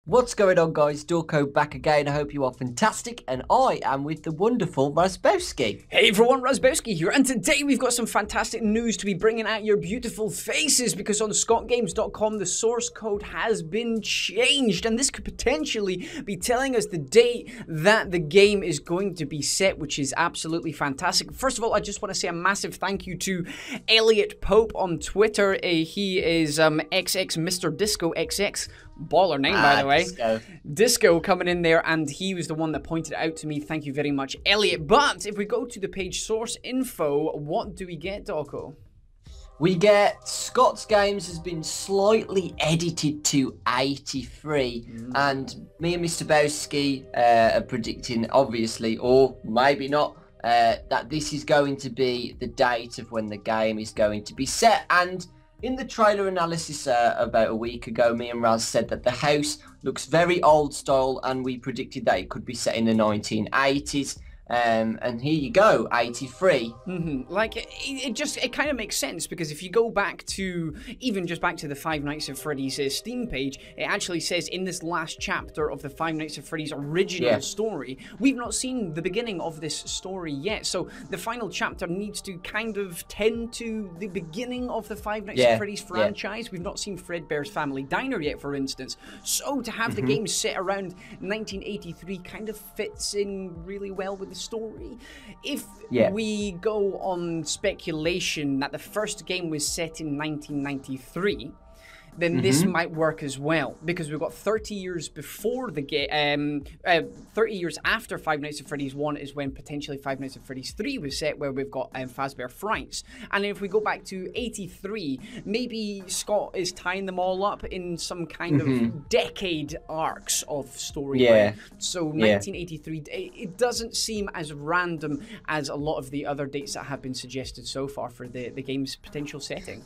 What's going on, guys? Dorko back again. I hope you are fantastic, and I am with the wonderful Razbowski. Hey everyone, Razbowski here, and today we've got some fantastic news to be bringing at your beautiful faces, because on Scottgames.com the source code has been changed, and this could potentially be telling us the date that the game is going to be set, which is absolutely fantastic. First of all, I just want to say a massive thank you to Elliot Pope on Twitter. He is XX Mr. Disco XX. Baller name, by the way. Disco coming in there, and he was the one that pointed it out to me. Thank you very much, Elliot. But if we go to the page source info, what do we get, Dorko? We get Scottgames has been slightly edited to 83, and me and Mr. Bowski are predicting, obviously, or maybe not, that this is going to be the date of when the game is going to be set. And in the trailer analysis about a week ago, me and Raz said that the house looks very old style, and we predicted that it could be set in the 1980s. And here you go, 83. Like, it kind of makes sense, because if you go back to, even just back to the Five Nights at Freddy's Steam page, it actually says in this last chapter of the Five Nights at Freddy's original story, we've not seen the beginning of this story yet. So the final chapter needs to kind of tend to the beginning of the Five Nights at Freddy's franchise. We've not seen Fredbear's Family Diner yet, for instance. So to have the game set around 1983 kind of fits in really well with the story. If we go on speculation that the first game was set in 1993, then this might work as well, because we've got 30 years before the game, 30 years after Five Nights at Freddy's 1 is when potentially Five Nights at Freddy's 3 was set, where we've got Fazbear Frights. And if we go back to 83, maybe Scott is tying them all up in some kind of decade arcs of storyline. So 1983, it doesn't seem as random as a lot of the other dates that have been suggested so far for the game's potential setting.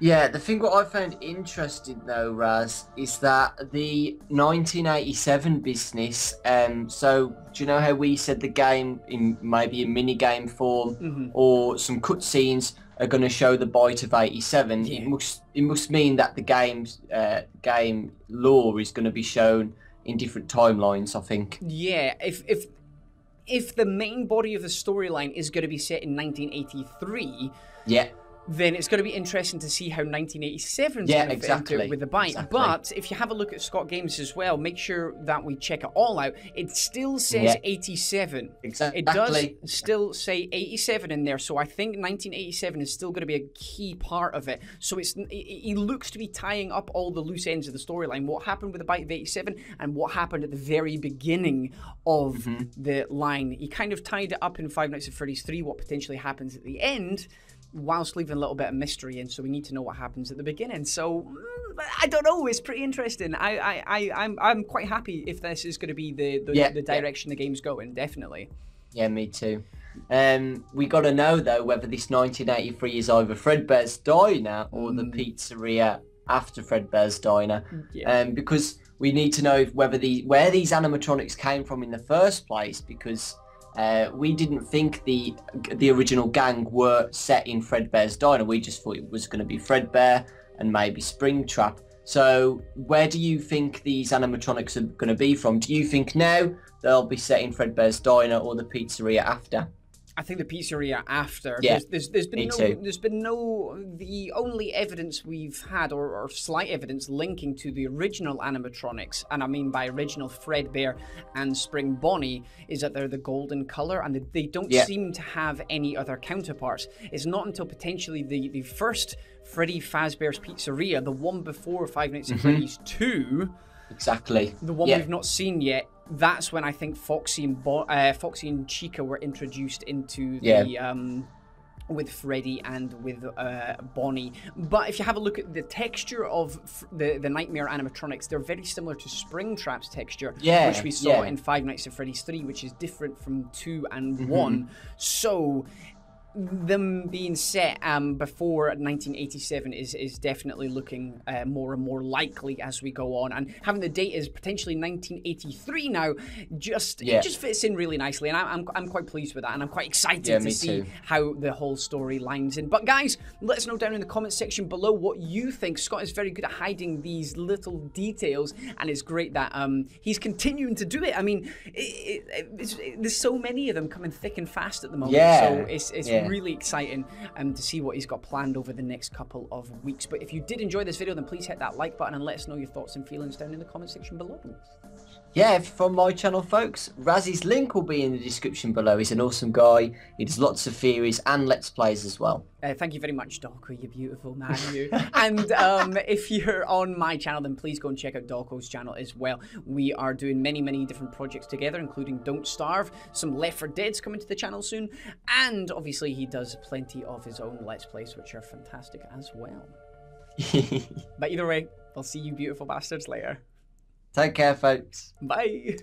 Yeah, the thing what I found interesting though, Raz, is that the 1987 business, so do you know how we said the game in maybe a mini game form or some cutscenes are going to show the bite of 87? It must mean that the game lore is going to be shown in different timelines, I think. Yeah, if the main body of the storyline is going to be set in 1983, then it's going to be interesting to see how 1987 is going to fit into it with the bite. But if you have a look at Scottgames as well, make sure that we check it all out. It still says 87. It does still say 87 in there, so I think 1987 is still going to be a key part of it. So it looks to be tying up all the loose ends of the storyline. What happened with the bite of 87 and what happened at the very beginning of the line. He kind of tied it up in Five Nights at Freddy's 3, what potentially happens at the end, whilst leaving a little bit of mystery in, so we need to know what happens at the beginning. So I don't know, it's pretty interesting. I'm quite happy if this is going to be the direction the game's going, definitely. Yeah, me too. We got to know though whether this 1983 is either Fredbear's Diner or the pizzeria after Fredbear's Diner, because we need to know whether where these animatronics came from in the first place, because we didn't think the original gang were set in Fredbear's Diner. We just thought it was going to be Fredbear and maybe Springtrap. So where do you think these animatronics are going to be from? Do you think now they'll be set in Fredbear's Diner or the pizzeria after? I think the pizzeria after. There's been the only evidence we've had, or slight evidence linking to the original animatronics, and I mean by original Fredbear and Spring Bonnie, is that they're the golden color, and they don't seem to have any other counterparts. It's not until potentially the first Freddy Fazbear's Pizzeria, the one before Five Nights at Freddy's 2, the one we've not seen yet, that's when I think Foxy and Chica were introduced into the with Freddy and with Bonnie. But if you have a look at the texture of the Nightmare animatronics, they're very similar to Springtrap's texture, which we saw in Five Nights at Freddy's 3, which is different from 2 and 1. So them being set before 1987 is definitely looking more and more likely as we go on, and having the date is potentially 1983 now, it just fits in really nicely, and I'm quite pleased with that, and I'm quite excited to see how the whole story lines in. But guys, let us know down in the comment section below what you think. Scott is very good at hiding these little details, and it's great that he's continuing to do it. I mean, there's so many of them coming thick and fast at the moment, so it's really exciting to see what he's got planned over the next couple of weeks. But if you did enjoy this video, then please hit that like button and let us know your thoughts and feelings down in the comment section below. Yeah, from my channel, folks, Razzy's link will be in the description below. He's an awesome guy. He does lots of theories and Let's Plays as well. Thank you very much, Dorko, you beautiful man, you. And if you're on my channel, then please go and check out Dorko's channel as well. We are doing many, many different projects together, including Don't Starve, some Left 4 Dead's coming to the channel soon, and obviously he does plenty of his own Let's Plays, which are fantastic as well. But either way, I'll see you beautiful bastards later. Take care, folks. Bye.